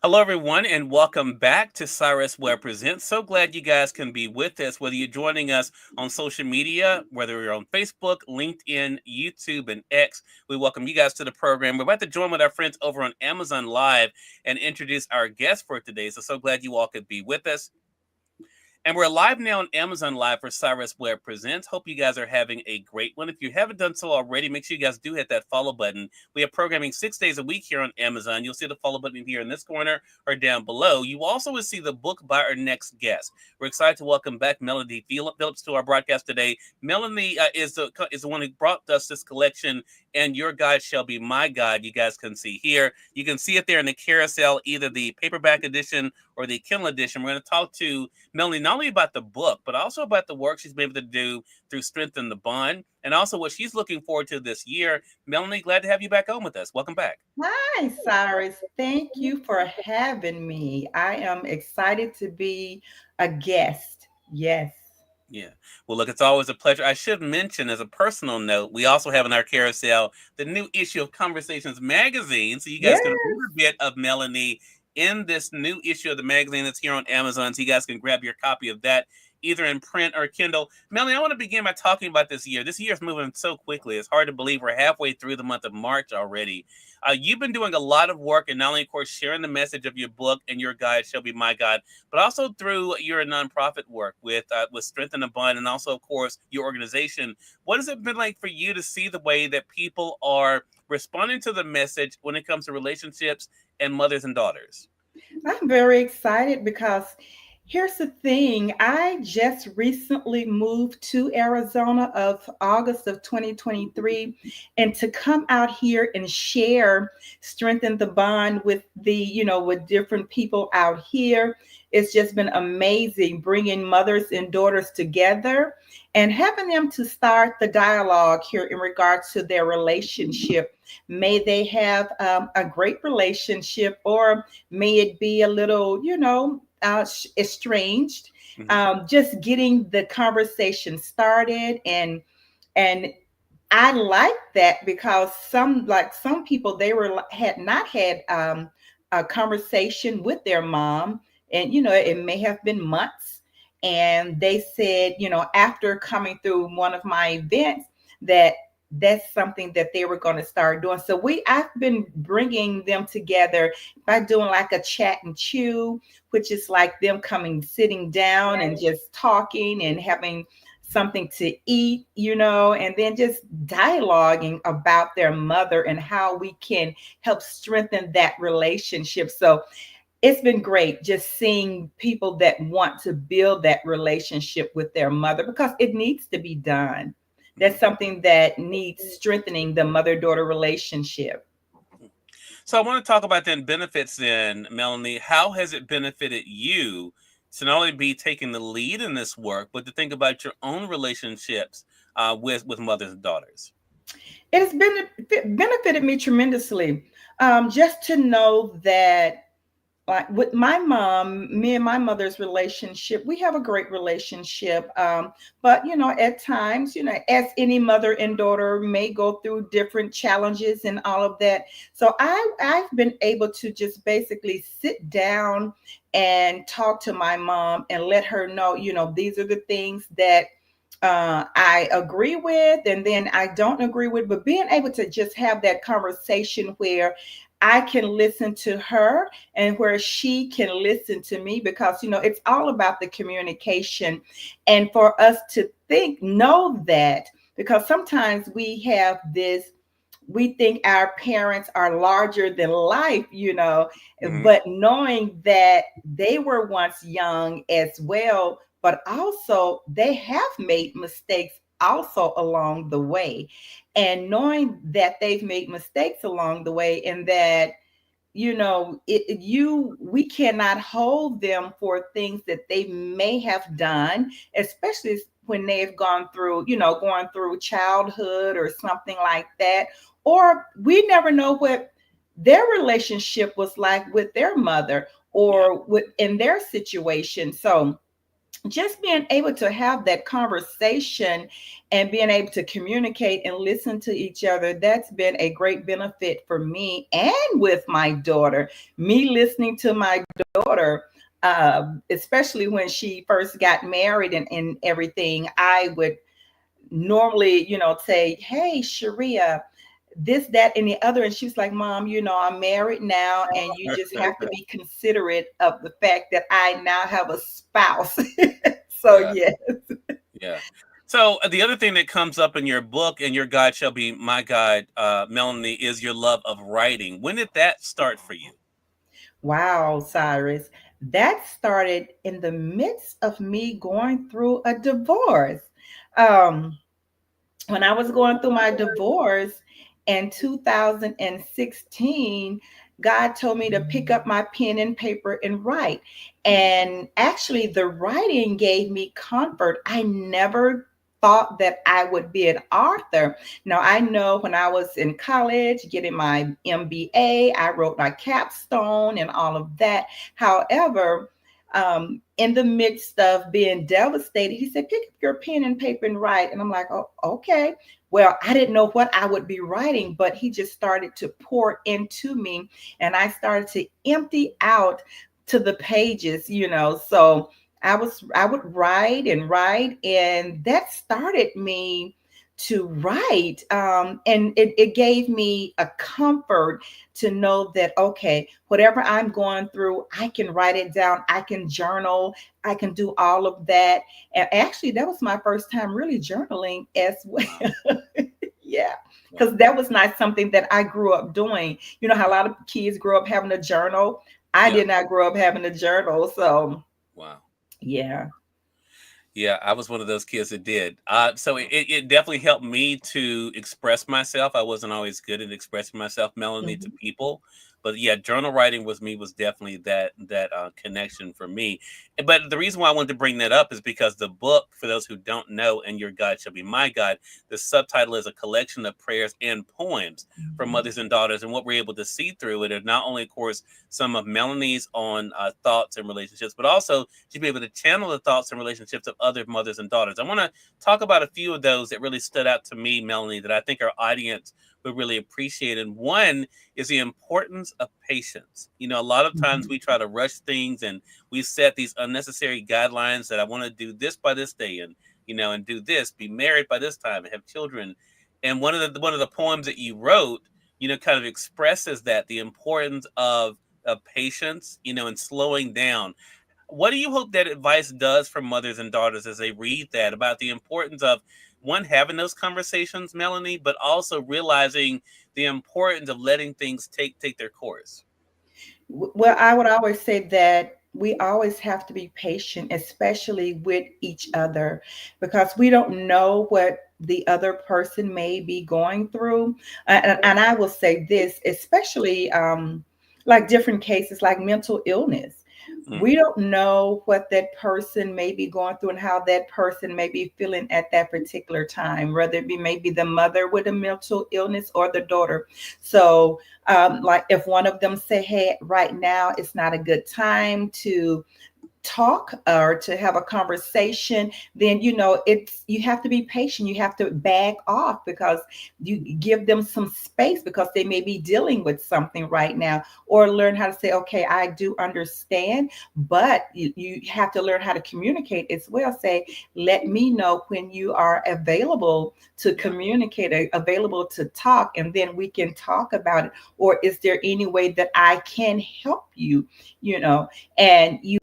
Hello, everyone, and welcome back to Cyrus Webb Presents. So glad you guys can be with us, whether you're joining us on social media, whether you're on Facebook, LinkedIn, YouTube, and X. We welcome you guys to the program. We're about to join with our friends over on Amazon Live and introduce our guest for today. So glad you all could be with us. And we're live now on Amazon Live for Cyrus Webb Presents. Hope you guys are having a great one. If you haven't done so already, make sure you guys do hit that follow button. We have programming 6 days a week here on Amazon. You'll see the follow button here in this corner or down below. You also will see the book by our next guest. We're excited to welcome back Melanie D. Phillips to our broadcast today. Melanie is the one who brought us this collection, and Your Guide Shall Be My Guide. You guys can see here. You can see it there in the carousel, either the paperback edition or the Kindle edition. We're going to talk to Melanie not only about the book, but also about the work she's been able to do through Strengthen the Bond, and also what she's looking forward to this year. Melanie, glad to have you back on with us. Welcome back. Hi, Cyrus. Thank you for having me. I am excited to be a guest. Yes. Yeah. Well, look, it's always a pleasure. I should mention, as a personal note, we also have in our carousel the new issue of Conversations magazine. So you guys can read Yes. a bit of Melanie in this new issue of the magazine that's here on Amazon. So you guys can grab your copy of that either in print or Kindle. Melanie, I want to begin by talking about this year. This year is moving so quickly. It's hard to believe we're halfway through the month of March already. You've been doing a lot of work, and not only, of course, sharing the message of your book and Your Guide Shall Be My Guide, but also through your nonprofit work with Strengthen the Bond, and also, of course, your organization. What has it been like for you to see the way that people are responding to the message when it comes to relationships and mothers and daughters? I'm very excited because here's the thing. I just recently moved to Arizona of August of 2023, and to come out here and share strengthen the bond with with different people out here. It's just been amazing bringing mothers and daughters together and having them to start the dialogue here in regards to their relationship. May they have a great relationship, or may it be a little, estranged. Mhm. Just getting the conversation started, and I like that because some people, they were had not had a conversation with their mom, and it may have been months, and they said, after coming through one of my events, that that's something that they were going to start doing. So I've been bringing them together by doing like a chat and chew, which is like them coming, sitting down and just talking and having something to eat, and then just dialoguing about their mother and how we can help strengthen that relationship. So it's been great just seeing people that want to build that relationship with their mother, because it needs to be done. That's Mhm. something that needs strengthening, the mother daughter relationship. So I want to talk about then benefits then, Melanie. How has it benefited you to not only be taking the lead in this work, but to think about your own relationships with mothers and daughters? It has benefited me tremendously. Just to know that, like with my mom, me and my mother's relationship, we have a great relationship. But at times, as any mother and daughter may go through different challenges and all of that. So I've been able to just basically sit down and talk to my mom and let her know, these are the things that I agree with, and then I don't agree with, but being able to just have that conversation where I can listen to her and where she can listen to me, because it's all about the communication, and for us to know that, because sometimes we think our parents are larger than life, Hmm. but knowing that they were once young as well, but also they have made mistakes also along the way. And knowing that they've made mistakes along the way, and that we cannot hold them for things that they may have done, especially when they've gone through, going through childhood or something like that, or we never know what their relationship was like with their mother Yeah. or with in their situation. So just being able to have that conversation and being able to communicate and listen to each other, that's been a great benefit for me and with my daughter. Me listening to my daughter, especially when she first got married and everything, I would normally, say, "Hey, Sharia, this, that, and the other." And she was like, "Mom, I'm married now, and you just have to be considerate of the fact that I now have a spouse." So, Yeah. yeah. Yeah. So the other thing that comes up in your book, and your guide shall be my guide, Melanie, is your love of writing. When did that start for you? Wow, Cyrus. That started in the midst of me going through a divorce. Um, when I was going through my divorce in 2016, God told me to pick up my pen and paper and write. And actually, the writing gave me comfort. I never thought that I would be an author. Now, I know when I was in college getting my MBA, I wrote my capstone and all of that. However, in the midst of being devastated, he said, "Pick up your pen and paper and write." And I'm like, "Oh, okay." Well, I didn't know what I would be writing, but he just started to pour into me, and I started to empty out to the pages. So I would write, and that started me to write. And it gave me a comfort to know that, okay, whatever I'm going through, I can write it down, I can journal, I can do all of that. And actually, that was my first time really journaling as well. Wow. Yeah, because Wow. that was not something that I grew up doing. You know how a lot of kids grow up having a journal. I Yeah. did not grow up having a journal. So, Wow. yeah. Yeah, I was one of those kids that did. So it definitely helped me to express myself. I wasn't always good at expressing myself, Melanie, to Mhm. people. But yeah, journal writing was definitely that connection for me. But the reason why I wanted to bring that up is because the book, for those who don't know, and your guide shall be my guide, the subtitle is a collection of prayers and poems for Mhm. mothers and daughters. And what we're able to see through it is not only, of course, some of Melanie's on thoughts and relationships, but also she'd be able to channel the thoughts and relationships of other mothers and daughters. I want to talk about a few of those that really stood out to me, Melanie, that I think our audience would really appreciate. And one is the importance of patience. A lot of times Mhm. we try to rush things, and we set these unnecessary guidelines that I want to do this by this day, and do this, be married by this time, and have children. And one of the poems that you wrote, kind of expresses that the importance of patience, and slowing down. What do you hope that advice does for mothers and daughters as they read that, about the importance of one, having those conversations, Melanie, but also realizing the importance of letting things take their course? Well, I would always say that we always have to be patient, especially with each other, because we don't know what the other person may be going through. And I will say this, especially like different cases like mental illness. We Mm, don't know what that person may be going through and how that person may be feeling at that particular time, whether it be maybe the mother with a mental illness or the daughter. So, like if one of them say, "Hey, right now it's not a good time to talk or to have a conversation," then it's you have to be patient, you have to back off, because you give them some space because they may be dealing with something right now, or learn how to say, "Okay, I do understand," but you have to learn how to communicate as well. Say, "Let me know when you are available to yeah. communicate, available to talk, and then we can talk about it. Or is there any way that I can help you?" you know and you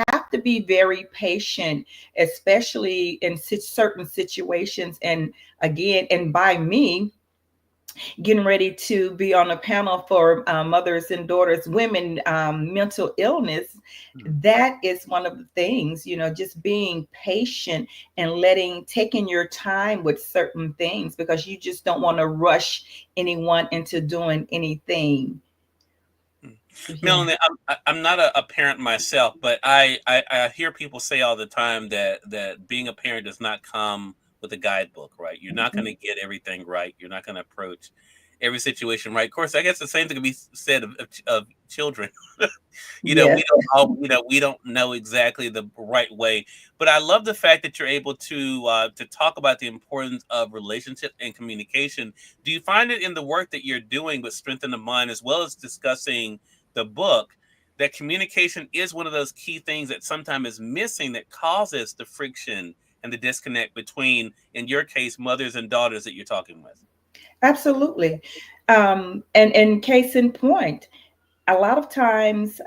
have to be very patient, especially in certain situations. And again, and by me getting ready to be on a panel for mothers and daughters, women, mental illness, Mm, that is one of the things, just being patient and taking your time with certain things, because you just don't want to rush anyone into doing anything. mm. So, yeah. Melanie, I'm not a parent myself, but I hear people say all the time that being a parent does not come with a guidebook, right? You're not going to get everything right. You're not going to approach every situation right. Of course, I guess the same thing can be said of children. We Yes, don't all we don't know exactly the right way, but I love the fact that you're able to talk about the importance of relationship and communication. Do you find it in the work that you're doing with Strengthen the Mind, as well as discussing the book, that communication is one of those key things that sometimes is missing, that causes the friction and the disconnect between, in your case, mothers and daughters that you're talking with? absolutely. And case in point, a lot of times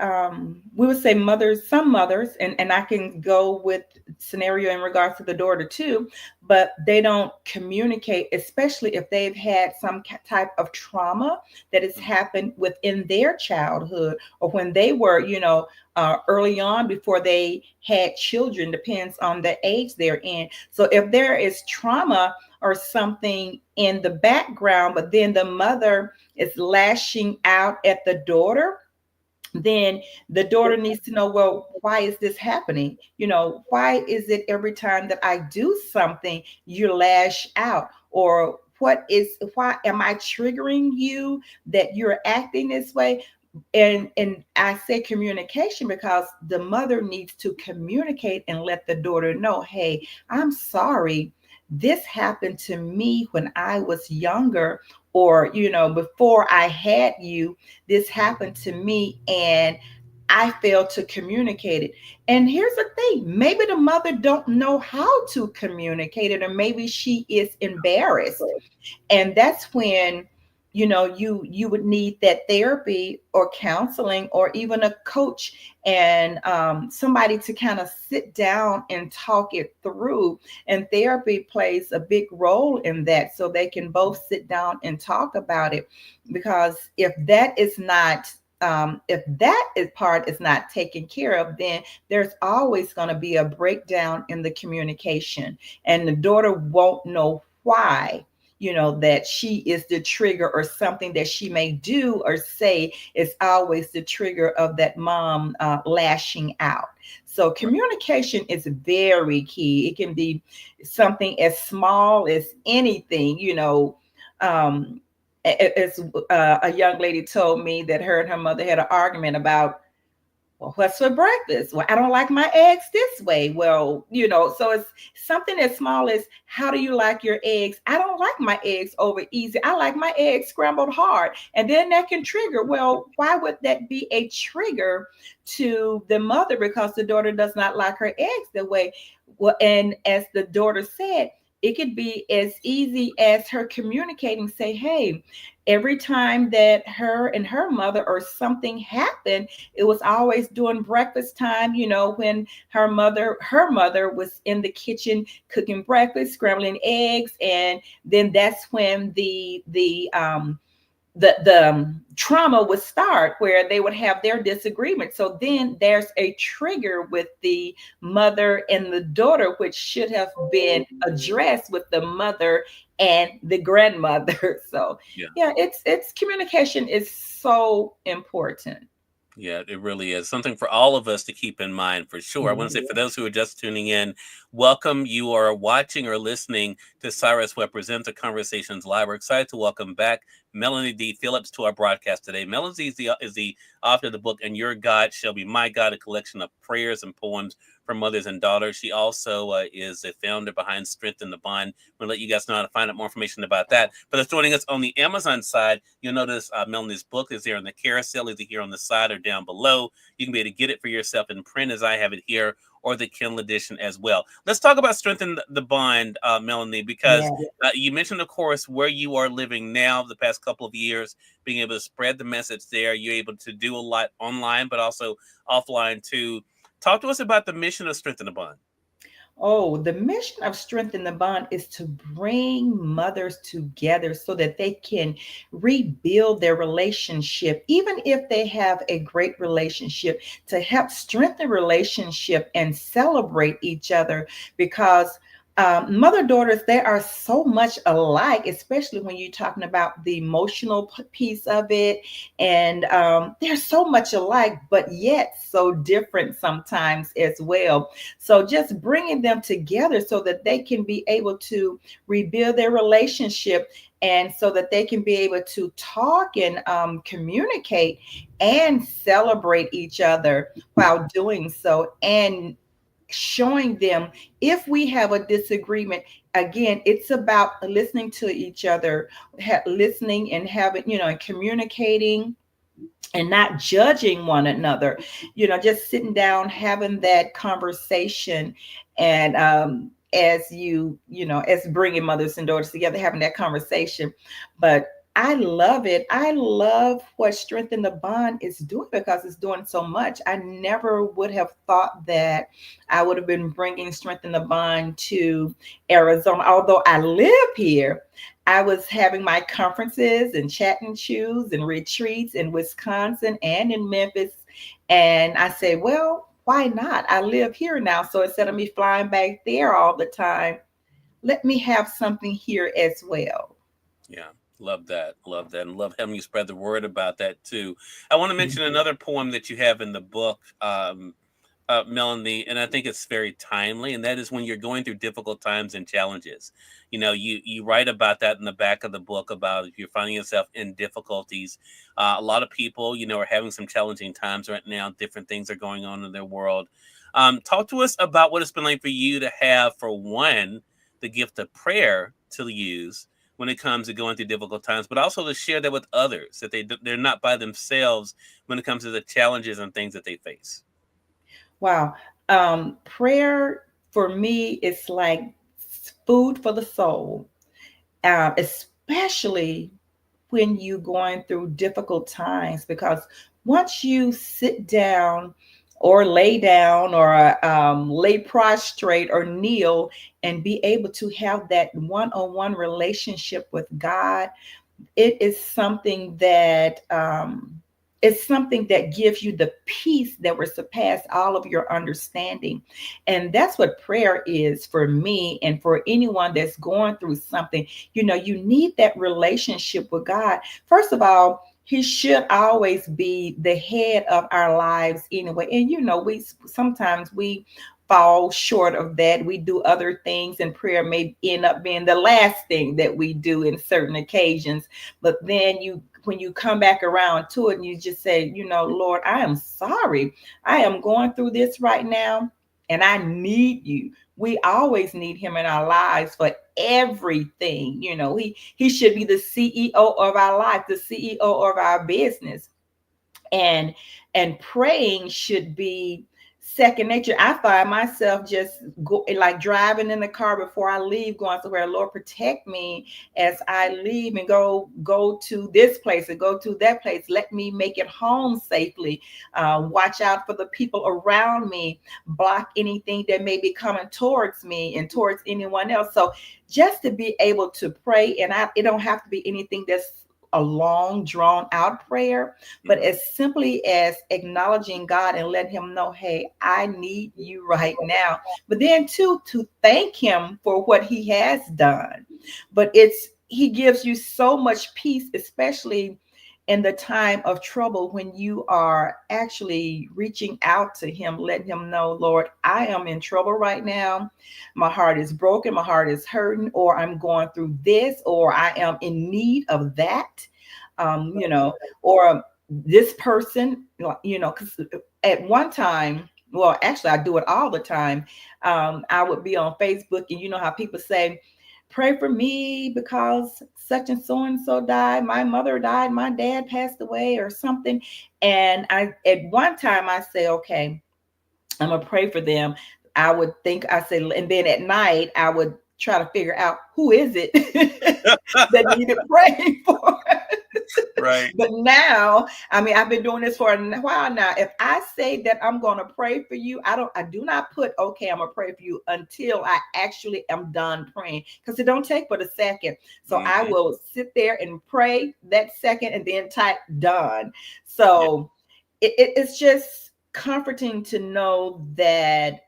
we would say mothers, some mothers, and I can go with scenario in regards to the daughter too, but they don't communicate, especially if they've had some type of trauma that has Mm. happened within their childhood, or when they were, early on before they had children, depends on the age they're in. So if there is trauma or something in the background, but then the mother is lashing out at the daughter, then the daughter needs to know, well, why is this happening? Why is it every time that I do something, you lash out? Or why am I triggering you that you're acting this way? And I say communication because the mother needs to communicate and let the daughter know, hey, I'm sorry, this happened to me when I was younger, or before I had you, this happened to me, and I failed to communicate it. And here's the thing, maybe the mother don't know how to communicate it, or maybe she is embarrassed, and that's when you would need that therapy or counseling or even a coach, and somebody to kind of sit down and talk it through. And therapy plays a big role in that, so they can both sit down and talk about it. Because if that is part is not taken care of, then there's always going to be a breakdown in the communication, and the daughter won't know why, that she is the trigger, or something that she may do or say is always the trigger of that mom lashing out. So communication is very key. It can be something as small as anything. Um, as a young lady told me that her and her mother had an argument about, well, what's for breakfast? Well, I don't like my eggs this way. Well, so it's something as small as, how do you like your eggs? I don't like my eggs over easy. I like my eggs scrambled hard. And then that can trigger. Well, why would that be a trigger to the mother? Because the daughter does not like her eggs that way. Well, and as the daughter said, it could be as easy as her communicating, say, hey, every time that her and her mother or something happened, it was always during breakfast time, when her mother was in the kitchen cooking breakfast, scrambling eggs, and then that's when the trauma would start, where they would have their disagreement. So then there's a trigger with the mother and the daughter, which should have been addressed with the mother and the grandmother. So Yeah. yeah, it's communication is so important. Yeah, it really is something for all of us to keep in mind, for sure. I want to say, Mhm. for those who are just tuning in, welcome. You are watching or listening to Cyrus Webb Presents, a Conversations Live. We're excited to welcome back Melanie D. Phillips to our broadcast today. Melanie is the author of the book, And Your God Shall Be My God, a collection of prayers and poems for mothers and daughters. She also is the founder behind Strengthen the Bond. We'll let you guys know how to find out more information about that. But if joining us on the Amazon side, you'll notice Melanie's book is there on the carousel, either here on the side or down below. You can be able to get it for yourself in print, as I have it here, or the Kindle edition as well. Let's talk about Strengthen the Bond, Melanie, because Yeah. you mentioned, of course, where you are living now the past couple of years, being able to spread the message there. You're able to do a lot online, but also offline too. Talk to us about the mission of Strengthen the Bond. Oh, the mission of Strengthen the Bond is to bring mothers together so that they can rebuild their relationship, even if they have a great relationship, to help strengthen relationship and celebrate each other. Because mother daughters, they are so much alike, especially when you're talking about the emotional piece of it. And they're so much alike, but yet so different sometimes as well. So just bringing them together so that they can be able to rebuild their relationship and so that they can be able to talk and communicate and celebrate each other while doing so, and showing them if we have a disagreement. Again, it's about listening to each other, listening and having, and communicating and not judging one another, just sitting down, having that conversation. And as as bringing mothers and daughters together, having that conversation. But I love it. I love what Strengthen the Bond is doing, because it's doing so much. I never would have thought that I would have been bringing Strengthen the Bond to Arizona. Although I live here, I was having my conferences and chat and choose and retreats in Wisconsin and in Memphis. And I said, well, why not? I live here now. So instead of me flying back there all the time, let me have something here as well. Yeah, love that. Love that. And love having you spread the word about that too. I want to mention another poem that you have in the book, Melanie, and I think it's very timely, and that is when you're going through difficult times and challenges. You write about that in the back of the book, about if you're finding yourself in difficulties. A lot of people, are having some challenging times right now. Different things are going on in their world. Talk to us about what it's been like for you to have, for one, the gift of prayer to use when it comes to going through difficult times, but also to share that with others, that they're not by themselves when it comes to the challenges and things that they face. Wow. Prayer for me is like food for the soul, especially when you're going through difficult times, because once you sit down or lay down or lay prostrate or kneel and be able to have that one-on-one relationship with God, it is something that it's something that gives you the peace that will surpass all of your understanding. And that's what prayer is for me and for anyone that's going through something. You need that relationship with God. First of all, he should always be the head of our lives anyway. And we sometimes we fall short of that. We do other things, and prayer may end up being the last thing that we do in certain occasions. But then when you come back around to it and you just say, Lord, I am sorry. I am going through this right now and I need you. We always need him in our lives for everything. He should be the CEO of our life, the CEO of our business. And praying should be second nature. I find myself just like driving in the car before I leave, going somewhere. Lord, protect me as I leave and go to this place and go to that place. Let me make it home safely. Watch out for the people around me. Block anything that may be coming towards me and towards anyone else. So just to be able to pray, and it don't have to be anything that's a long drawn out prayer, but as simply as acknowledging God and let him know, hey, I need you right now. But then too, to thank him for what he has done. But he gives you so much peace, especially in the time of trouble, when you are actually reaching out to him, letting him know, Lord, I am in trouble right now. My heart is broken, my heart is hurting, or I'm going through this, or I am in need of that. Or this person, because at one time, well, actually, I do it all the time. I would be on Facebook, and you know how people say, pray for me because such and so died. My mother died. My dad passed away or something. And at one time I say, okay, I'm going to pray for them. I say, and then at night I would try to figure out who is it that needed praying for. Right. But now, I've been doing this for a while now. If I say that I'm going to pray for you, I do not put, okay, I'm going to pray for you until I actually am done praying, because it don't take but a second. So I will sit there and pray that second and then type done. So it's just comforting to know that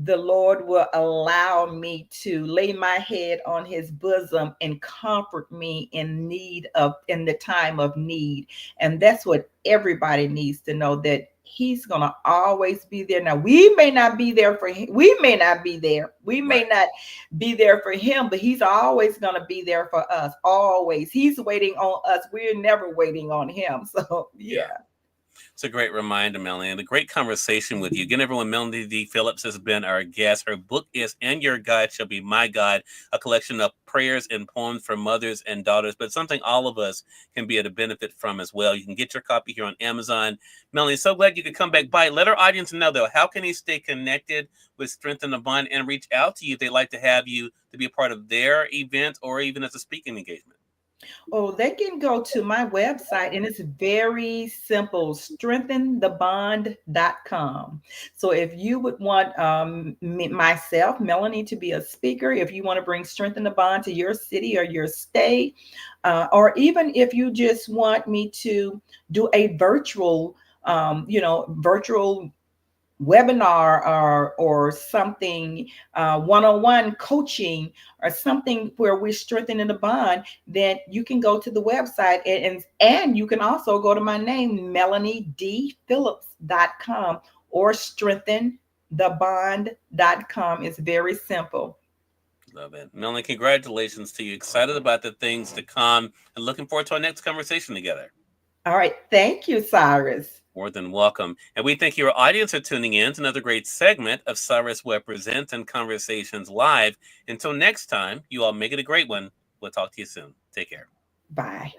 the Lord will allow me to lay my head on his bosom and comfort me in the time of need. And that's what everybody needs to know, that He's gonna always be there. Now we may not be there for him. We may not be there. We may Right. not be there for him, but he's always gonna be there for us. Always. He's waiting on us. We're never waiting on him. So Yeah. yeah. It's a great reminder, Melanie, and a great conversation with you. Again, everyone, Melanie D. Phillips has been our guest. Her book is And Your God Shall Be My God, a collection of prayers and poems for mothers and daughters, but something all of us can be at a benefit from as well. You can get your copy here on Amazon. Melanie, so glad you could come back by. Let our audience know, though, how can they stay connected with Strengthen the Bond and reach out to you if they'd like to have you to be a part of their event or even as a speaking engagement? Oh, they can go to my website and it's very simple, strengthenthebond.com. So if you would want myself, Melanie, to be a speaker, if you want to bring Strengthen the Bond to your city or your state, or even if you just want me to do a virtual, virtual webinar or something, one-on-one coaching or something where we're strengthening the bond, then you can go to the website and you can also go to my name, melaniedphillips.com, or strengthenthebond.com. It's very simple. Love it. Melanie, congratulations to you. Excited about the things to come and looking forward to our next conversation together. All right, thank you, Cyrus. More than welcome. And we thank your audience for tuning in to another great segment of Cyrus Webb Presents and Conversations Live. Until next time, you all make it a great one. We'll talk to you soon. Take care. Bye.